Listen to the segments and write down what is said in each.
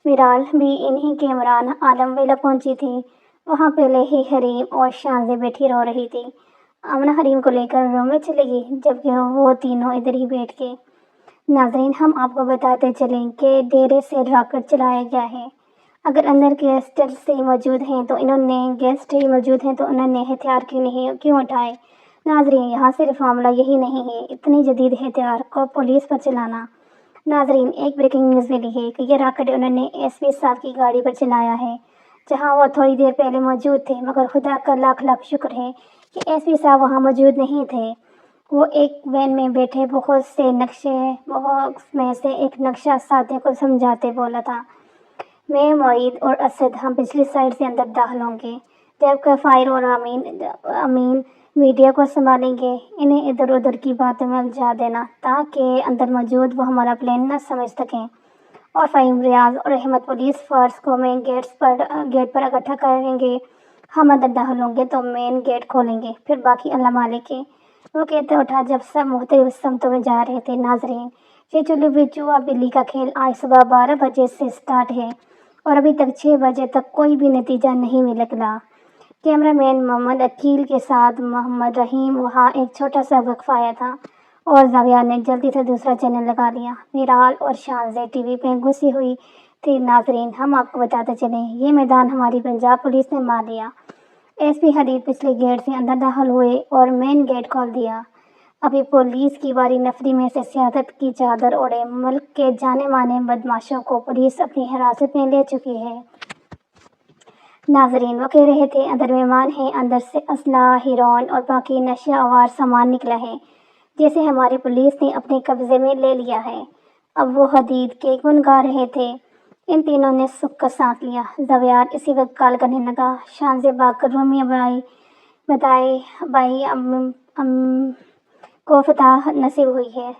میرال بھی انہی کے عمران عالم ویلا پہنچی تھی۔ وہاں پہلے ہی حریم اور شانزے بیٹھی رو رہی تھی۔ آمنہ حریم کو لے کر روم میں چلے گئی، جبکہ وہ تینوں ادھر ہی بیٹھ کے۔ ناظرین، ہم آپ کو بتاتے چلیں کہ ڈیرے سے راکٹ چلایا گیا ہے۔ اگر اندر گیسٹ ہی موجود ہیں تو انہوں نے ہتھیار کیوں اٹھائے؟ ناظرین، یہاں صرف معاملہ یہی نہیں ہے، اتنی جدید ہتھیار کو پولیس پر چلانا۔ ناظرین، ایک بریکنگ نیوز ملی ہے کہ یہ راکٹ انہوں نے ایس پی صاحب کی گاڑی پر چلایا ہے، جہاں وہ تھوڑی دیر پہلے موجود تھے، مگر خدا کا لاکھ لاکھ شکر ہے کہ ایس پی صاحب وہاں موجود نہیں تھے۔ وہ ایک وین میں بیٹھے بہت میں سے ایک نقشہ ساتھیوں کو سمجھاتے بولا تھا، میں، معید اور اسد، ہم پچھلی سائڈ سے اندر داخل ہوں گے، جبکہ فائر اور امین میڈیا کو سنبھالیں گے۔ انہیں ادھر ادھر کی باتوں میں الجھا دینا تاکہ اندر موجود وہ ہمارا پلان نہ سمجھ سکیں۔ اور فہیم، ریاض اور احمد پولیس فورس کو مین گیٹ پر اکٹھا کریں گے۔ ہم اندر داخل ہوں گے تو مین گیٹ کھولیں گے، پھر باقی اللہ مالک ہے۔ وہ کہتے اٹھا جب سب مختلف سمتوں میں جا رہے تھے۔ ناظرین، یہ چلو چوہا بلی کا کھیل آج صبح 12 بجے سے سٹارٹ ہے اور ابھی تک 6 بجے تک کوئی بھی نتیجہ نہیں نکلا۔ کیمرہ مین محمد عقیل کے ساتھ محمد رحیم وہاں ایک چھوٹا سا وقفہ آیا تھا اور زاویہ نے جلدی سے دوسرا چینل لگا لیا۔ میرال اور شانزے ٹی وی پہ گھسی ہوئی تھی۔ ناظرین، ہم آپ کو بتاتے چلیں، یہ میدان ہماری پنجاب پولیس نے مار لیا۔ ایس پی حدید پچھلے گیٹ سے اندر داخل ہوئے اور مین گیٹ کھول دیا۔ ابھی پولیس کی باری نفری میں سے سیاست کی چادر اوڑھے ملک کے جانے مانے بدماشوں کو پولیس اپنی حراست میں لے چکی ہے۔ ناظرین، وہ کہہ رہے تھے اندر مہمان ہیں، اندر سے اسلحہ، ہیروئن اور باقی نشہ آور سامان نکلا ہے، جسے ہماری پولیس نے اپنے قبضے میں لے لیا ہے۔ اب وہ حدید کے گن گا رہے تھے۔ ان تینوں نے سکھ کا سانس لیا۔ زاویہ اسی وقت کال کرنے لگا، شانزے بھاگ کر رومی بائی کو فتح نصیب ہوئی ہے۔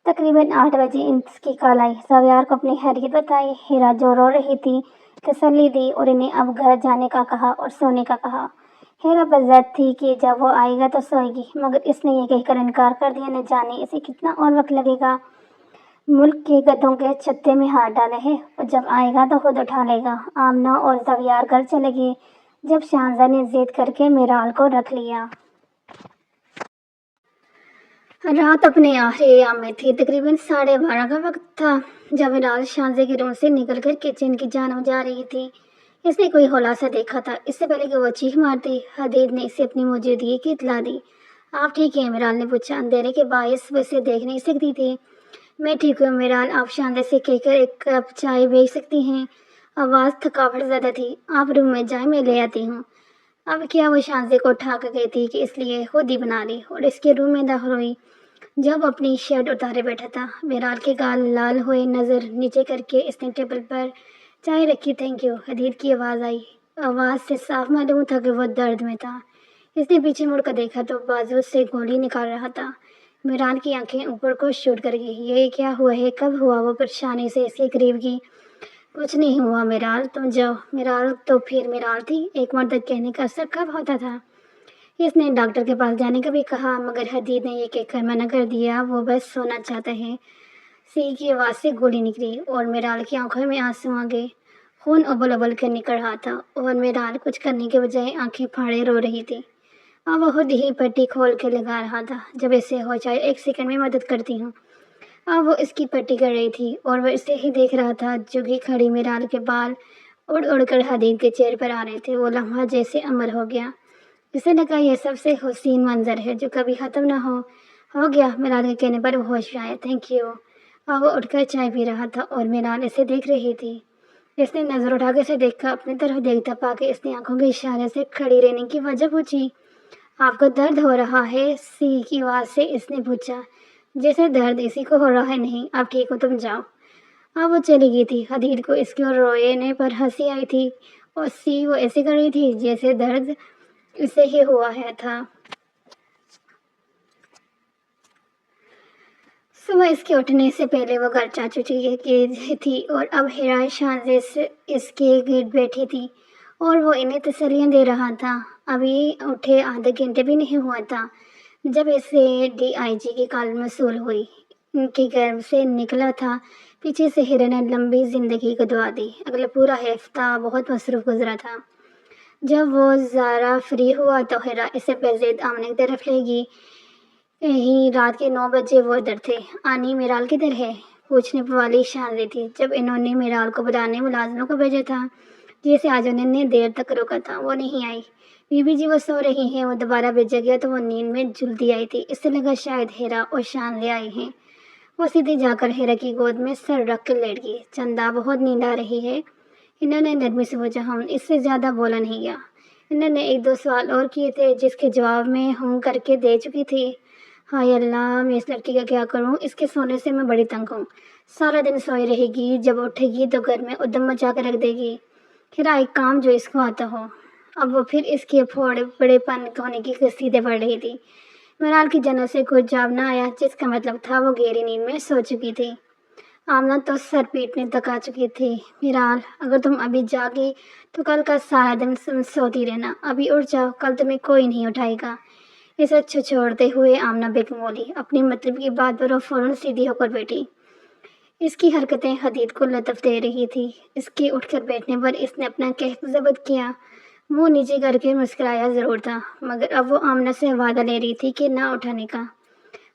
تقریباً 8 بجے اس کی کال آئی۔ زاویہ کو اپنی خیریت بتائی۔ ہیرا جو رو رہی تھی تسلی دی اور انہیں اب گھر جانے کا کہا اور سونے کا کہا۔ ہیرا پر ضد تھی کہ جب وہ آئے گا تو سوئے گی، مگر اس نے یہ کہہ کر انکار کر دیا، نہ جانے اسے کتنا اور وقت لگے گا۔ ملک کے گدھوں کے چھتے میں ہاتھ ڈالے ہے، اور جب آئے گا تو خود اٹھا لے گا۔ آمنہ اور زاویہ گھر چلے گئے جب شانزہ نے ضد کر کے میرال کو رکھ لیا۔ رات اپنے آخری ایام میں تھی۔ تقریباً 12:30 کا وقت تھا جب میرال شانزے کے روم سے نکل کر کچن کی جانب جا رہی تھی۔ اس نے کوئی ہولاسا دیکھا تھا۔ اس سے پہلے کہ وہ چیخ مارتی، حدید نے اسے اپنی موجودگی کی اطلاع دی۔ آپ ٹھیک ہیں؟ میرال نے پوچھا۔ اندھیرے کے باعث وہ اسے دیکھ نہیں سکتی تھی۔ میں ٹھیک ہوں میرال، آپ شانزے سے کہہ کر ایک کپ چائے بھیج سکتی ہیں؟ آواز تھکاوٹ زدہ تھی۔ آپ روم میں جائیں، میں لے آتی ہوں۔ اب کیا وہ شانزے کو اٹھا کر کہتی کہ اس لیے خود ہی بنا لی، اور اس کے روم میں داخل ہوئی جب وہ اپنی شرٹ اتارے بیٹھا تھا۔ میرال کے گال لال ہوئے نظر نیچے کر کے اس نے ٹیبل پر چائے رکھی۔ تھینک یو، حدید کی آواز آئی۔ آواز سے صاف معلوم تھا کہ وہ درد میں تھا۔ اس نے پیچھے مڑ کر دیکھا تو بازو سے گولی نکال رہا تھا۔ میرال کی آنکھیں اوپر کو شوٹ کر گئی۔ یہ کیا ہوا ہے؟ کب ہوا؟ وہ پریشانی سے اس کے قریب گئی۔ کچھ نہیں ہوا میرال، تم جاؤ۔ میرال تو پھر میرال تھی، ایک مرد کہنے کا اثر کب ہوتا تھا؟ اس نے ڈاکٹر کے پاس جانے کا بھی کہا، مگر حدید نے یہ کہہ کر منع کر دیا وہ بس سونا چاہتا ہے۔ سی کی آواز سے گولی نکلی اور میرال کی آنکھوں میں آنسو آ گئے۔ خون ابل ابل کر نکل رہا تھا اور میرال کچھ کرنے کے بجائے آنکھیں پھاڑے رو رہی تھی۔ اب وہ خود ہی پٹی کھول کے لگا رہا تھا۔ جب اسے ہو جائے 1 سیکنڈ میں مدد کرتی ہوں۔ اب وہ اس کی پٹی کر رہی تھی اور وہ اسے ہی دیکھ رہا تھا۔ جھکی کھڑی میرال کے بال اڑ اڑ کر حدید کے چہرے پر آ رہے تھے۔ وہ لمحہ جیسے امر ہو گیا۔ اسے لگا یہ سب سے حسین منظر ہے جو کبھی ختم نہ ہو گیا۔ میرال کے کہنے پر وہ ہوش میں آیا۔ Thank you. اب وہ اٹھ کر چائے پی رہا تھا اور میرال اسے دیکھ رہی تھی۔ اس نے نظر اٹھا کے اسے دیکھا، اپنی طرف دیکھتا پا کے اس نے آنکھوں کے اشارے سے کھڑی رہنے کی وجہ پوچھی۔ آپ کو درد ہو رہا ہے؟ سی کی آواز سے اس نے پوچھا۔ جیسے درد اسی کو ہو رہا ہے۔ نہیں، آپ ٹھیک ہو، تم جاؤ۔ اب وہ چلی گئی تھی۔ حدید کو اس کے رونے پر ہنسی آئی تھی اور سی وہ ایسے کر رہی تھی جیسے درد اسے ہی ہوا ہے تھا۔ صبح اس کے اٹھنے سے پہلے وہ گھر جا چکی تھی اور اب ہیرا شانزے اس کے گرد بیٹھی تھی اور وہ انہیں تسلیاں دے رہا تھا۔ ابھی اٹھے آدھے گھنٹے بھی نہیں ہوا تھا جب اسے ڈی آئی جی کی کال موصول ہوئی۔ ان کے گھر سے نکلا تھا۔ پیچھے سے ہیرا نے لمبی زندگی کو دعا دی۔ اگلا پورا ہفتہ بہت مصروف گزرا تھا۔ جب وہ ذرا فری ہوا تو ہیرا اسے بزید آمنے کی طرف لے گئی۔ کہیں رات کے 9 بجے وہ ادھر تھے۔ آنی میرال کدھر ہے؟ پوچھنے والی شانزے تھی۔ جب انہوں نے میرال کو بلانے ملازموں کو بھیجا تھا جسے آج انہوں نے دیر تک روکا تھا، وہ نہیں آئی۔ بی بی جی وہ سو رہی ہیں۔ وہ دوبارہ بھیجا گیا تو وہ نیند میں جھولتی آئی تھی۔ اس سے لگا شاید ہیرا اور شانزے آئی ہیں۔ وہ سیدھی جا کر ہیرا کی گود میں سر رکھ کر لیٹ گئی۔ چندا بہت نیند آ رہی ہے؟ انہوں نے نرمی سے پوچھا۔ ہم اس سے زیادہ بولا نہیں گیا۔ انہوں نے 1-2 سوال اور کیے تھے جس کے جواب میں ہوں کر کے دے چکی تھی۔ ہائے اللہ، میں اس لڑکی کا کیا کروں؟ اس کے سونے سے میں بڑی تنگ ہوں۔ سارا دن سوئی رہے گی، جب اٹھے گی تو گھر میں ادھم مچا کر رکھ دے گی۔ ہیرا ایک کام جو اس کو آتا ہو۔ اب وہ پھر اس کے پھوڑے بڑے پن ہونے کی قصیدے پڑھ رہی تھی۔ میرال کی جانب سے کچھ جواب نہ آیا، جس کا مطلب تھا وہ گہری نیند میں سو چکی تھی۔ آمنہ تو سر پیٹنے تک آ چکی تھی۔ میرال، اگر تم ابھی جاگی تو کل کا سارا دن سوتی رہنا۔ ابھی اٹھ جاؤ، کل تمہیں کوئی نہیں اٹھائے گا۔ اسے چھوڑتے ہوئے آمنہ بیگم بولی۔ اپنی مطلب کی بات پر وہ فوراً سیدھی ہو کر بیٹھی۔ اس کی حرکتیں حدید کو لطف دے رہی تھی۔ اس کے اٹھ کر بیٹھنے پر اس نے اپنا کیف ضبط کیا۔ منہ نیچے کر کے مسکرایا ضرور تھا، مگر اب وہ آمنہ سے وعدہ لے رہی تھی کہ نہ اٹھانے کا۔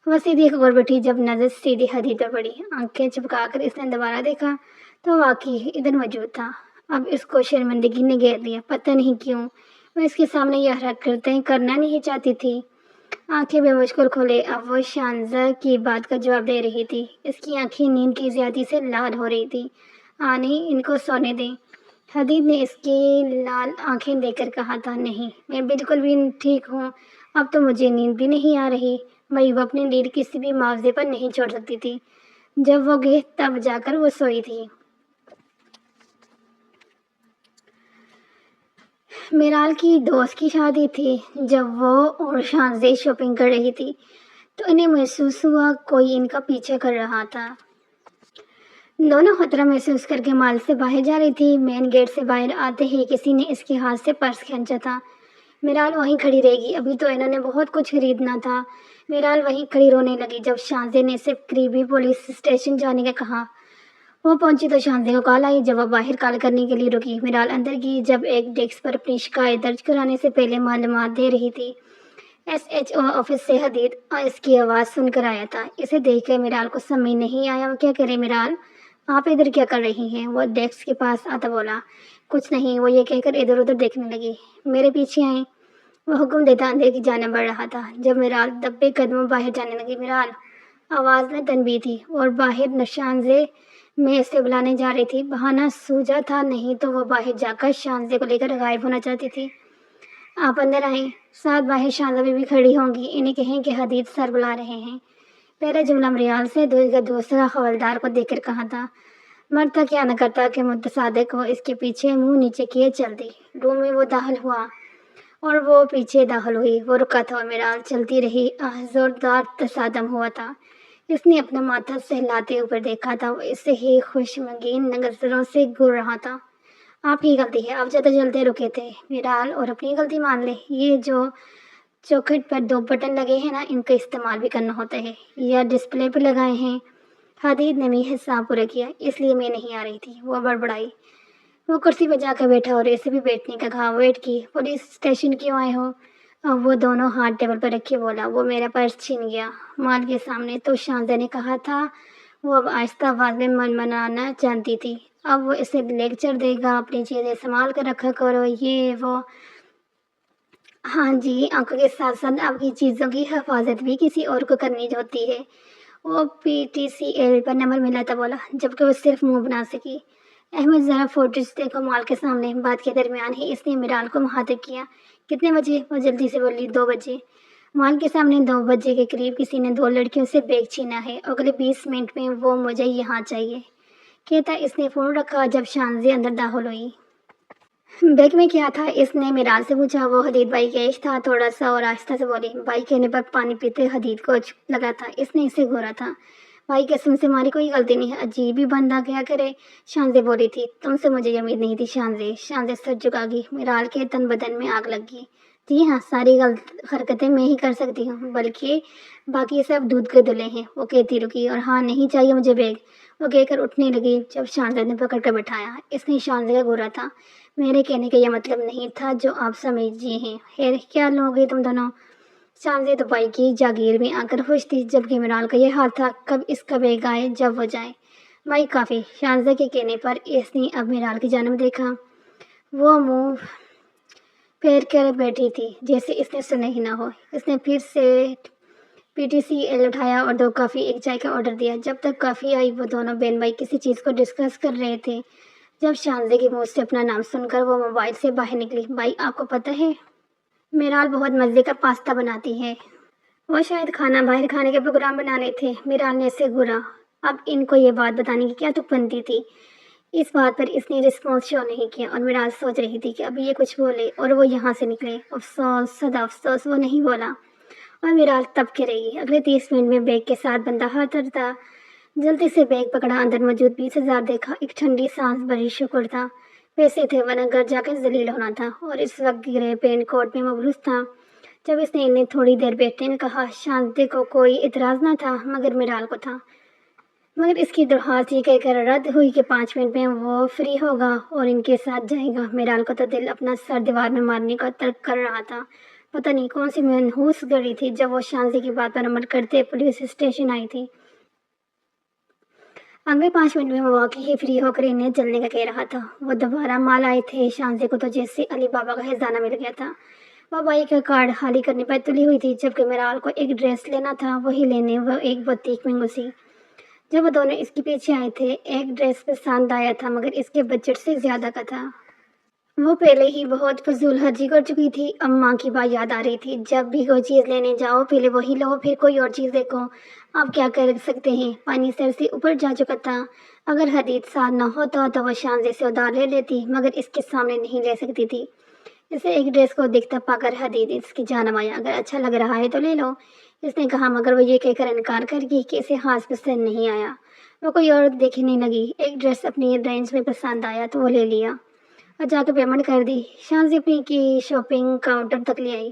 وہ سیدھی ہو کر بیٹھی۔ جب نظر سیدھی حدید پر پڑی، آنکھیں چپکا کر اس نے دوبارہ دیکھا تو واقعی ادھر موجود تھا۔ اب اس کو شرمندگی نے گھیر لیا۔ پتہ نہیں کیوں وہ اس کے سامنے یہ حرکتیں کرنا نہیں چاہتی تھی۔ آنکھیں بے مشکل کھولے اب وہ شانزہ کی بات کا جواب دے رہی تھی۔ اس کی آنکھیں نیند کی زیادتی سے لال ہو رہی تھی۔ آنی، ان کو سونے دیں۔ حدید نے اس کی لال آنکھیں دیکھ کر کہا تھا۔ نہیں، میں بالکل بھی ٹھیک ہوں، اب تو مجھے نیند بھی نہیں آ رہی۔ بھائی وہ اپنی لیڈ کسی بھی معاوضے پر نہیں چھوڑ سکتی تھی۔ جب وہ گئے تب جا کر وہ سوئی تھی۔ میرال کی دوست کی شادی تھی۔ جب وہ اور شانزے شاپنگ کر رہی تھی تو انہیں محسوس ہوا کوئی ان کا پیچھا کر رہا تھا۔ دونوں خطرہ محسوس کر کے مال سے باہر جا رہی تھی۔ مین گیٹ سے باہر آتے ہی کسی نے اس کے ہاتھ سے پرس کھینچا تھا۔ میرال وہیں کھڑی رہے گی، ابھی تو انہوں نے بہت کچھ خریدنا تھا۔ میرال وہیں کھڑی رونے لگی جب شانزے نے اسے قریبی پولیس اسٹیشن جانے کا کہا۔ وہ پہنچی تو شانزے کو کال آئی۔ جب وہ باہر کال کرنے کے لیے رکی، میرال اندر گئی۔ جب ایک ڈیسک پر اپنی شکایت درج کرانے سے پہلے معلومات دے رہی تھی۔ SHO آفس سے حدید اس کی آواز سن کر آیا تھا۔ اسے دیکھ کر میرال کو سمجھ نہیں آیا وہ کیا کرے۔ میرال، آپ ادھر کیا کر رہی ہیں؟ وہ ڈیسک کے پاس آتا بولا۔ کچھ نہیں، وہ یہ کہہ کر ادھر ادھر دیکھنے لگی۔ میرے پیچھے آئیں، وہ حکم دیتا اندر کی جانب بڑھ رہا تھا۔ جب میرال دبے قدموں باہر جانے لگی، میرال، آواز میں تنبیہ تھی، اور باہر شانزے میں اسے بلانے جا رہی تھی۔ بہانہ سوجا تھا، نہیں تو وہ باہر جا کر شانزے کو لے کر غائب ہونا چاہتی تھی۔ آپ اندر آئیں، ساتھ باہر شانزہ بھی کھڑی ہوں گی، انہیں کہیں کہ حدید سر بلا رہے ہیں۔ پہلا جملہ میرال سے دوسرا حوالدار کو دیکھ کر کہا تھا۔ مرتا کیا نہ کرتا کہ متصادق وہ اس کے پیچھے منہ نیچے کیے چل دی۔ روم میں وہ داخل ہوا اور وہ پیچھے داخل ہوئی۔ وہ رکا تھا اور میرال چلتی رہی۔ زوردار تصادم ہوا تھا۔ اس نے اپنا ماتھا سہلاتے اوپر دیکھا تھا۔ وہ اس سے ہی خشمگین نظروں سے گھور رہا تھا۔ آپ کی غلطی ہے، آپ زیادہ جلدی رکے تھے۔ میرال، اور اپنی غلطی مان لے۔ یہ جو چوکھٹ پر 2 بٹن لگے ہیں نا، ان کا استعمال بھی کرنا ہوتا ہے، یا ڈسپلے پر لگائے ہیں۔ حدید نے بھی حساب پورا کیا۔ اس لیے میں نہیں آ رہی تھی، وہ بڑبڑائی۔ وہ کرسی پہ جا کر بیٹھا اور اسے بھی بیٹھنے کا کہا۔ ویٹ کی، پولیس اسٹیشن کیوں آئے ہو؟ اب وہ دونوں ہاتھ ٹیبل پر رکھے بولا۔ وہ میرا پرس چھین گیا مال کے سامنے، تو شانزے نے کہا تھا۔ وہ اب آہستہ آواز میں منمنانا جانتی تھی۔ اب وہ اسے لیکچر دے گا، اپنی چیزیں سنبھال کر رکھا کرو، یہ وہ۔ ہاں جی، آنکھوں کے ساتھ ساتھ آپ کی چیزوں کی حفاظت بھی کسی اور کو کرنی ہوتی ہے۔ وہ PTCL پر نمبر ملا تھا بولا، جبکہ وہ صرف منہ بنا سکی۔ احمد، ذرا فوٹوز دیکھو مال کے سامنے۔ بات کے درمیان ہی اس نے میرال کو مخاطب کیا۔ کتنے بجے؟ وہ جلدی سے بولی۔ 2 بجے۔ مال کے سامنے 2 بجے کے قریب کسی نے 2 لڑکیوں سے بیگ چھینا ہے۔ اگلے 20 منٹ میں وہ مجھے یہاں چاہیے، کہتا اس نے فون رکھا جب شانزے اندر داخل ہوئی۔ بیگ میں کیا تھا؟ اس نے میرال سے پوچھا۔ وہ حدید بھائی کا عشق تھا، تھوڑا سا، اور آہستہ سے بولی۔ بھائی کہنے پر پانی پیتے حدید کو لگا تھا اس نے اسے گھورا تھا۔ بھائی قسم سے ہماری کوئی غلطی نہیں ہے، عجیب ہی بندہ کیا کرے۔ شانزے بولی تھی۔ تم سے مجھے امید نہیں تھی شانزے۔ شانزے سر جھکا گئی۔ میرال کے تن بدن میں آگ لگ گئی۔ جی ہاں، ساری غلط حرکتیں میں ہی کر سکتی ہوں، بلکہ باقی سب دودھ کے دلے ہیں، وہ کہتی رکی اور ہاں نہیں چاہیے مجھے بیگ، وہ کہہ کر اٹھنے لگی جب شانزد نے پکڑ کر بٹھایا۔ اس نے شانزد کا گورا تھا، میرے کہنے کا یہ مطلب نہیں تھا جو آپ سمجھیے ہیں۔ خیر کیا لوگے تم دونوں؟ شانزد تو بائی کی جاگیر میں آ کر خوش تھی، جبکہ مرال کا یہ حال تھا کب اس کا بیگ آئے جب وہ جائے۔ بھائی کافی، شانزد کے کہنے پر اس نے اب مرال کی جانب دیکھا، وہ منہ پھیر کر بیٹھی تھی جیسے اس نے سنا ہی نہ ہو۔ اس نے پھر سے پی ٹی سی ایل اٹھایا اور 2 کافی 1 چائے کا آرڈر دیا۔ جب تک کافی آئی وہ دونوں بہن بھائی کسی چیز کو ڈسکس کر رہے تھے، جب شانزد کے منہ سے اپنا نام سن کر وہ موبائل سے باہر نکلی۔ بھائی آپ کو پتہ ہے میرال بہت مزے کا پاستا بناتی ہے۔ وہ شاید کھانا باہر کھانے کے پروگرام بنانے تھے۔ میرال نے اسے گھورا۔ اب ان کو یہ بات بتانے کی کیا تک بنتی تھی؟ اس بات پر اس نے رسپانس شو نہیں کیا اور میرال سوچ رہی تھی کہ اب یہ کچھ بولے اور وہ یہاں سے نکلے۔ افسوس صدا افسوس وہ نہیں بولا اور میرال تب کے رہی۔ اگلے 30 منٹ میں بیگ کے ساتھ بندہ حاضر تھا۔ جلدی سے بیگ پکڑا، اندر موجود 20,000 دیکھا، ایک ٹھنڈی سانس بھری، شکر تھا پیسے تھے ورنہ گھر جا کر ذلیل ہونا تھا، اور اس وقت گرے پین کوٹ میں ملبوس تھا۔ جب اس نے انہیں تھوڑی دیر بیٹھنے نے کہا، شانزد کو کوئی اعتراض نہ تھا مگر میرال کو تھا، مگر اس کی درخواست یہ کہہ کر رد ہوئی کہ 5 منٹ میں وہ فری ہوگا اور ان کے ساتھ جائے گا۔ میرال کا تو دل اپنا سر دیوار میں مارنے کا ترک کر رہا تھا۔ پتہ نہیں کون سی منحوس گھڑی تھی جب وہ شانزد کی بات پر عمل کرتے پولیس اسٹیشن آئی تھی۔ اگلے 5 منٹ میں وہ واقعی ہی فری ہو کر انہیں چلنے کا کہہ رہا تھا۔ وہ دوبارہ مال آئے تھے۔ شانزد کو تو جیسے علی بابا کا خزانہ مل گیا تھا۔ وہ بائی کا کارڈ خالی کرنے پر تلی ہوئی تھی، جبکہ میرال کو ایک ڈریس لینا تھا، وہی لینے وہ ایک بوتیک میں گھسی۔ جب وہ دونوں اس کے پیچھے آئے تھے، ایک ڈریس پسند آیا تھا مگر اس کے بجٹ سے زیادہ کا تھا۔ وہ پہلے ہی بہت فضول خرچی کر چکی تھی۔ اب ماں کی بات یاد آ رہی تھی، جب بھی کوئی چیز لینے جاؤ پہلے وہی لو پھر کوئی اور چیز دیکھو۔ آپ کیا کر سکتے ہیں؟ پانی سر سے اوپر جا چکا تھا۔ اگر حدید ساتھ نہ ہوتا تو وہ شانزد سے ادھار لے لیتی مگر اس کے سامنے نہیں لے سکتی تھی۔ اسے ایک ڈریس کو دیکھتا پا کر حدید اس کی جانب آیا، اگر اچھا لگ رہا ہے تو لے لو، اس نے کہا، مگر وہ یہ کہہ کر انکار کر گئی کہ اسے خاص پسند نہیں آیا۔ وہ کوئی اور دیکھنے لگی، ایک ڈریس اپنی رینج میں پسند آیا تو وہ لے لیا اور جا کے پیمنٹ کر دی۔ شانزد اپنی کی شاپنگ کاؤنٹر تک لے آئی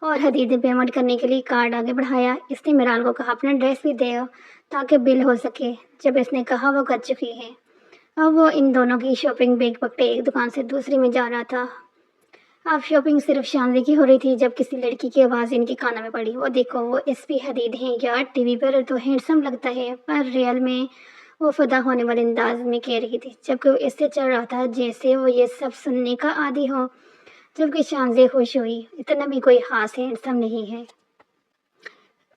اور حدید نے پیمنٹ کرنے کے لیے کارڈ آگے بڑھایا۔ اس نے میرال کو کہا اپنا ڈریس بھی دے تاکہ بل ہو سکے۔ جب اس نے کہا وہ کر چکی ہے، اب وہ ان دونوں کی شاپنگ بیگ پکڑے ایک دکان سے دوسری میں جا رہا تھا۔ اب شاپنگ صرف شانزد کی ہو رہی تھی جب کسی لڑکی کی آواز ان کے کانوں میں پڑی، وہ دیکھو وہ ایس پی حدید ہیں یار، ٹی وی پر تو ہینڈسم لگتا ہے پر ریئل میں وہ فدا ہونے والے انداز میں کہہ رہی تھی، جبکہ وہ اس سے چڑھ رہا تھا جیسے وہ یہ سب سننے کا عادی ہو۔ جبکہ شانزد خوش ہوئی، اتنا بھی کوئی خاص ہینڈسم نہیں ہے۔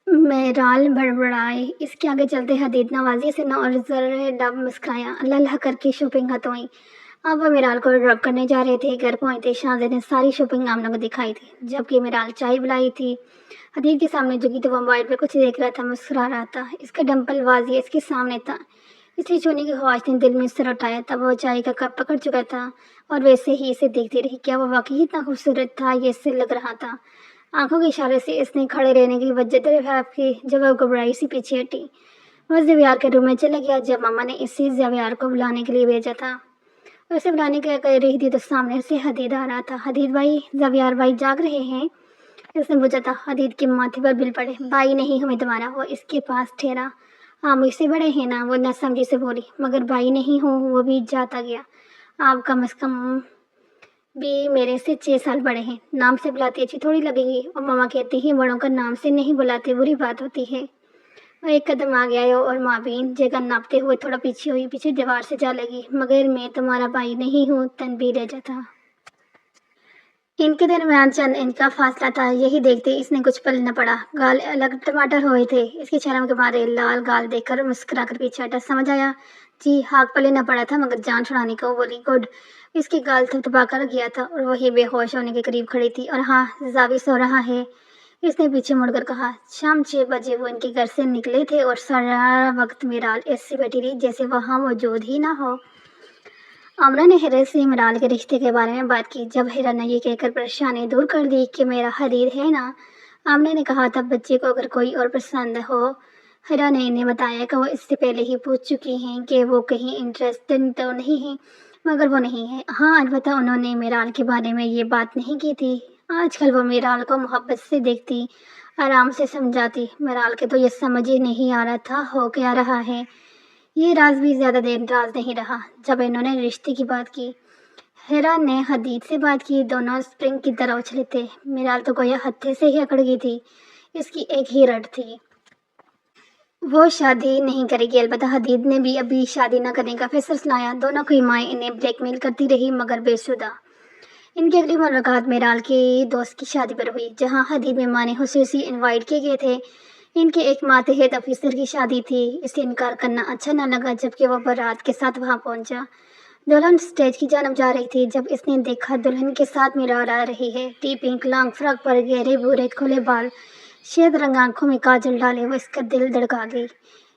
میرال بڑبڑائی، اس کے آگے چلتے حدید نوازی سے نہ اور ذرے ڈب مسکرایا، اللہ اللہ کر کے شاپنگ ختم ہوئی۔ اب وہ میرال کو ڈراپ کرنے جا رہے تھے۔ گھر پہنچتے شانزد نے ساری شاپنگ آمنہ کو دکھائی تھی، جبکہ میرال چائے بلائی تھی۔ حدید کے سامنے جھکی تو وہ موبائل پر کچھ دیکھ رہا تھا، مسکرا رہا تھا۔ اس کا ڈمپل واضح اس کے سامنے تھا، اس لیے چھونے کی خواہش نے دل میں سر اٹھایا۔ تب وہ چائے کا کپ پکڑ چکا تھا اور ویسے ہی اسے دیکھتی رہی۔ کیا وہ واقعی اتنا خوبصورت تھا؟ یہ اس سے لگ رہا تھا۔ آنکھوں کے اشارے سے اس نے کھڑے رہنے کی وجہ دریافت کی، جب وہ گھبرائی سی پیچھے ہٹی۔ وہ زاویار کے روم میں چلا گیا جب ماما نے اسے زاویار کو بلانے کے لیے بھیجا تھا۔ اسے بلانے کے کہہ رہی تھی تو سامنے سے حدید آ رہا تھا۔ حدید بھائی، زاویار بھائی جاگ رہے ہیں؟ اس نے پوچھا تھا۔ حدید کے ماتھے پر بل پڑے۔ بھائی نہیں ہمیں تمہارا، وہ اس کے پاس ٹھہرا۔ آپ مجھ سے بڑے ہیں نا، وہ نہ سمجھی سے بولی، مگر بھائی نہیں ہوں، وہ بھی جاتا گیا۔ آپ کم از کم بھی میرے سے 6 سال بڑے ہیں، نام سے بلاتی اچھی تھوڑی لگے گی، اور ماما کہتی ہیں بڑوں کا نام سے نہیں بلاتے بری بات ہوتی ہے۔ وہ ایک قدم آ گیا اور مابین جگہ ناپتے ہوئے تھوڑا پیچھے ہوئی، پیچھے دیوار سے جا لگی، مگر میں تمہارا بھائی نہیں ہوں، تنبیہ لے جاتا۔ ان کے درمیان چند انچ کا فاصلہ تھا، یہی دیکھتے اس نے کچھ پل نہ پڑا۔ گال الگ ٹماٹر ہوئے تھے، اس کی شرم کے مارے لال گال دیکھ کر مسکرا کر پیچھے ہٹا۔ سمجھ آیا؟ جی، ہاک پلے نہ پڑا تھا مگر جان چھڑانے کو بولی۔ گڈ۔ اس کی گال تھپتھپا کر گیا تھا اور وہی بے ہوش ہونے کے قریب کھڑی تھی۔ اور ہاں، زاوی سو رہا ہے، اس نے پیچھے مڑ کر کہا۔ شام 6 بجے وہ ان کے گھر سے نکلے تھے اور سارا وقت میرال ایسے بیٹھی رہی جیسے وہاں موجود ہی نہ ہو۔ آمنہ نے حیرت سے میرال کے رشتے کے بارے میں بات کی۔ جب حیرا نے یہ کہہ کر پریشانی دور کر دی کہ میرا حدید ہے نا، آمنہ نے کہا تب بچے کو اگر کوئی اور پسند ہو۔ حیرا نے انہیں بتایا کہ وہ اس سے پہلے ہی پوچھ چکی ہیں کہ وہ کہیں انٹرسٹڈ تو نہیں ہیں، مگر وہ نہیں ہے۔ ہاں البتہ انہوں نے میرال کے بارے میں یہ بات نہیں کی تھی۔ آج کل وہ میرال کو محبت سے دیکھتی، آرام سے سمجھاتی۔ میرال کے تو یہ سمجھ ہی نہیں آ رہا تھا ہو کیا رہا ہے۔ یہ راز بھی زیادہ دیر راز نہیں رہا۔ جب انہوں نے رشتے کی بات کی، ہیرا نے حدید سے بات کی، دونوں اسپرنگ کی طرح اچھلے تھے۔ میرال تو گویا ہتھے سے ہی اکڑ گئی تھی، اس کی ایک ہی رٹ تھی، وہ شادی نہیں کرے گی۔ البتہ حدید نے بھی ابھی شادی نہ کرنے کا فیصلہ سنایا۔ دونوں کی مائیں انہیں بلیک میل کرتی رہی مگر بے سودہ۔ ان کی اگلی ملاقات میرال کی دوست کی شادی پر ہوئی، جہاں حدید مہمان خصوصی انوائٹ کیے گئے تھے۔ ان کے ایک ماتحت آفیسر کی شادی تھی۔ اسے انکار کرنا اچھا نہ لگا جبکہ وہ بارات کے ساتھ وہاں پہنچا۔ دلہن اسٹیج کی جانب جا رہی تھی جب اس نے دیکھا دلہن کے ساتھ میرال آ رہی ہے۔ ٹی پنک لانگ فراک پر گہرے بھورے کھلے بال، شہد رنگ آنکھوں میں کاجل ڈالے، وہ اس کا دل دھڑکا گئی۔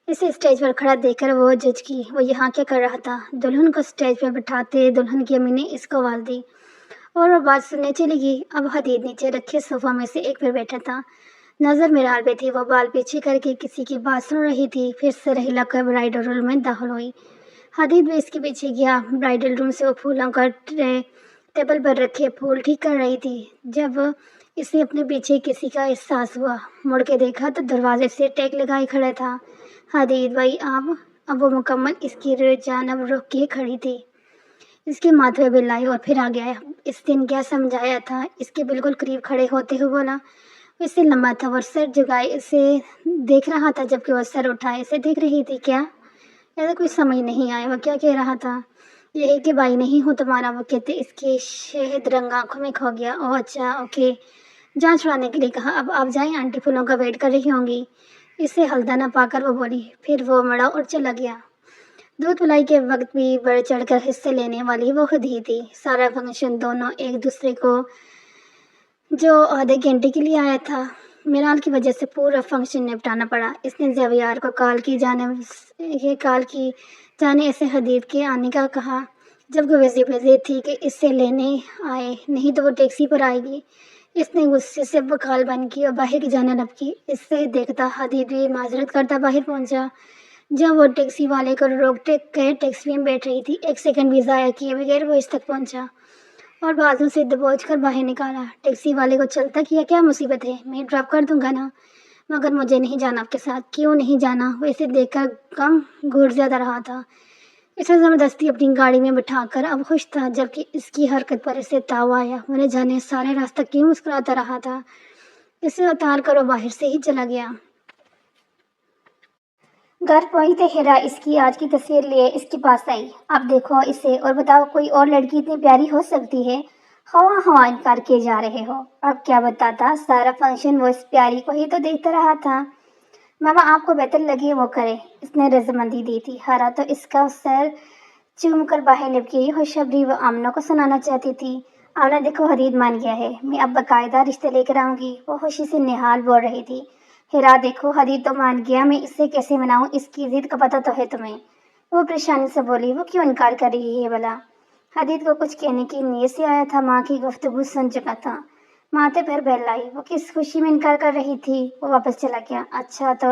اسے اسٹیج پر کھڑا دیکھ کر وہ جج کی وہ یہاں کیا کر رہا تھا۔ دلہن کو اسٹیج پر بٹھاتے دلہن کی امی نے اس کو آواز دی اور وہ بات سننے چلی گئی۔ اب حدید نیچے رکھے صوفہ میں سے ایک پر بیٹھا تھا، نظر میرال پہ تھی۔ وہ بال پیچھے کر کے کسی کی بات سن رہی تھی، پھر سر ہلا کر برائڈل روم میں داخل ہوئی۔ حدید بھی اس کے پیچھے گیا۔ برائڈل روم سے وہ پھولوں کا ٹرے ٹیبل پر رکھے پھول ٹھیک کر رہی تھی جب اسے اپنے پیچھے کسی کا احساس ہوا۔ مڑ کے دیکھا تو دروازے سے ٹیک لگائے کھڑا تھا حدید بھائی آپ۔ اب وہ مکمل اس کی جانب رخ کیے کھڑی تھی، اس کے ماتھے پہ لائی اور پھر آگے آیا۔ اس دن کیا سمجھایا تھا، اس کے بالکل قریب کھڑے ہوتے ہوئے بولا۔ اس سے لمبا تھا، وہ سر جھکائے اسے دیکھ رہا تھا جبکہ وہ سر اٹھائے اسے دیکھ رہی تھی۔ کیا؟ ایسا کچھ سمجھ نہیں آیا وہ کیا کہہ رہا تھا۔ یہی کہ بھائی نہیں ہوں تمہارا، وہ کہتے اس کے شہد رنگ آنکھوں میں کھو گیا۔ اوہ اچھا اوکے، جان چھڑانے کے لیے کہا۔ اب آپ جائیں، آنٹی پھولوں کا ویٹ کر رہی ہوں گی۔ اسے ہلدا نہ پا کر وہ بولی، پھر وہ مڑا اور چلا گیا۔ دودھ پلائی کے وقت بھی بڑھ چڑھ کر حصہ لینے والی وہ خود ہی تھی۔ سارا فنکشن دونوں ایک دوسرے کو جو آدھے گھنٹے کے لیے آیا تھا، میرال کی وجہ سے پورا فنکشن نپٹانا پڑا۔ اس نے زیویار کو کال کی جانے اسے حدید کے آنے کا کہا جبکہ وہ بزی تھی کہ اسے لینے آئے، نہیں تو وہ ٹیکسی پر آئے گی۔ اس نے غصے سے بقال بند کی اور باہر کی جانب کی۔ اس سے دیکھتا حدید بھی معذرت کرتا باہر پہنچا۔ جب وہ ٹیکسی والے کو روک کے ٹیکسی میں بیٹھ رہی تھی، ایک سیکنڈ بھی ضائع کیے بغیر وہ اس تک پہنچا اور بازو سے دبوچ کر باہر نکالا۔ ٹیکسی والے کو چلتا کیا کیا مصیبت ہے، میں ڈراپ کر دوں گا نا، مگر مجھے نہیں جانا آپ کے ساتھ۔ کیوں نہیں جانا؟ وہ اسے دیکھ کر غم گھوٹ زیادہ رہا تھا۔ اسے زبردستی اپنی گاڑی میں بٹھا کر اب خوش تھا جبکہ اس کی حرکت پر اسے تاؤ آیا۔ وہ نہ جانے سارے راستہ کیوں مسکراتا رہا تھا۔ اسے اتار کر وہ باہر سے ہی چلا گیا۔ گھر پہنچتے ہیرا اس کی آج کی تصویر لیے اس کے پاس آئی۔ اب دیکھو اسے اور بتاؤ کوئی اور لڑکی اتنی پیاری ہو سکتی ہے؟ خواہ انکار کیے جا رہے ہو۔ اب کیا بتاتا، سارا فنکشن وہ اس پیاری کو ہی تو دیکھتا رہا تھا۔ ماما آپ کو بہتر لگے وہ کرے، اس نے رضامندی دی تھی۔ ہرا تو اس کا سر چوم کر باہر لپکی یہ خوشخبری وہ آمنہ کو سنانا چاہتی تھی۔ آمنہ دیکھو حدید مان گیا ہے، میں اب باقاعدہ رشتے لے کر آؤں گی، وہ خوشی سے نہال بول رہی تھی۔ ہیرا دیکھو حدید تو مان گیا، میں اس سے کیسے مناؤں، اس کی ضد کا پتہ تو ہے تمہیں، وہ پریشانی سے بولی۔ وہ کیوں انکار کر رہی ہے بھلا؟ حدید کو کچھ کہنے کی نیت سے آیا تھا، ماں کی گفتگو سن چکا تھا، ماتھے پر بہلائی۔ وہ کس خوشی میں انکار کر رہی تھی؟ وہ واپس چلا گیا۔ اچھا تو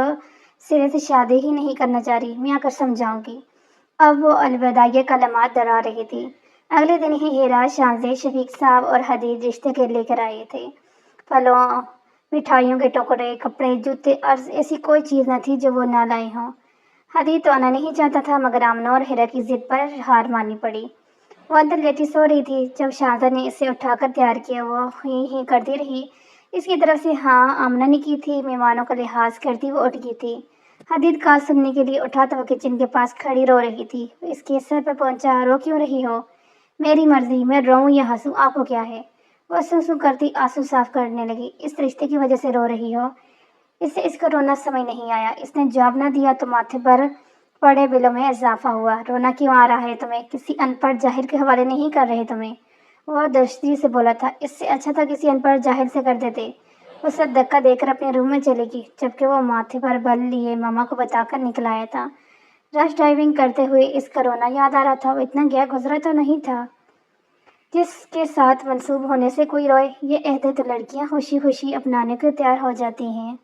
سرے سے شادی ہی نہیں کرنا چاہ رہی، میں آ کر سمجھاؤں گی۔ اب وہ الوداعی کلمات دہرا رہی تھی۔ اگلے دن ہی ہیرا، شانزے، شفیق صاحب اور حدید رشتے کے لے کر آئے تھے۔ پھلوں، مٹھائیوں کے ٹکڑے، کپڑے، جوتے، عرض ایسی کوئی چیز نہ تھی جو وہ نہ لائے ہوں۔ حدید تو آنا نہیں چاہتا تھا مگر آمنہ اور ہیرا کی ضد پر ہار ماننی پڑی۔ وہ اندر لیٹی سو رہی تھی، جب شانزہ نے اسے اٹھا کر تیار کیا وہ ہی کرتی رہی۔ اس کی طرف سے ہاں آمنہ نے کی تھی، مہمانوں کا لحاظ کرتی وہ اٹھ گئی تھی۔ حدید کال سننے کے لیے اٹھا تو وہ کچن کے پاس کھڑی رو رہی تھی۔ اس کے سر پر پہنچا۔ رو کیوں رہی ہو؟ میری مرضی، میں روؤں یا ہنسوں، آپ کو کیا ہے؟ وہ سو کرتی آنسو صاف کرنے لگی۔ اس رشتے کی وجہ سے رو رہی ہو؟ اسے اس کا رونا سمجھ نہیں آیا۔ اس نے جواب نہ دیا تو ماتھے پر پڑے بلوں میں اضافہ ہوا۔ رونا کیوں آ رہا ہے تمہیں؟ کسی ان پڑھ جاہل کے حوالے نہیں کر رہے تمہیں؟ وہ درشتی سے بولا تھا۔ اس سے اچھا تھا کسی ان پڑھ جاہل سے کر دیتے۔ اسے دھکا دے کر اپنے روم میں چلے گی جبکہ وہ ماتھے پر بل لیے ماما کو بتا کر نکل آیا تھا۔ رش ڈرائیونگ کرتے ہوئے اس کا رونا یاد آ رہا تھا۔ وہ اتنا گیا گزرا تو نہیں تھا جس کے ساتھ منسوب ہونے سے کوئی روئے۔ یہ عہدے تو لڑکیاں خوشی خوشی اپنانے کو تیار ہو جاتی ہیں۔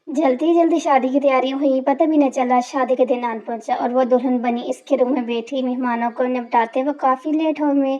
جلدی جلدی شادی کی تیاریاں ہوئی، پتہ بھی نہ چلا شادی کا دن آن پہنچا اور وہ دلہن بنی اس کے روم میں بیٹھی۔ مہمانوں کو نپٹاتے وہ کافی لیٹ ہوئے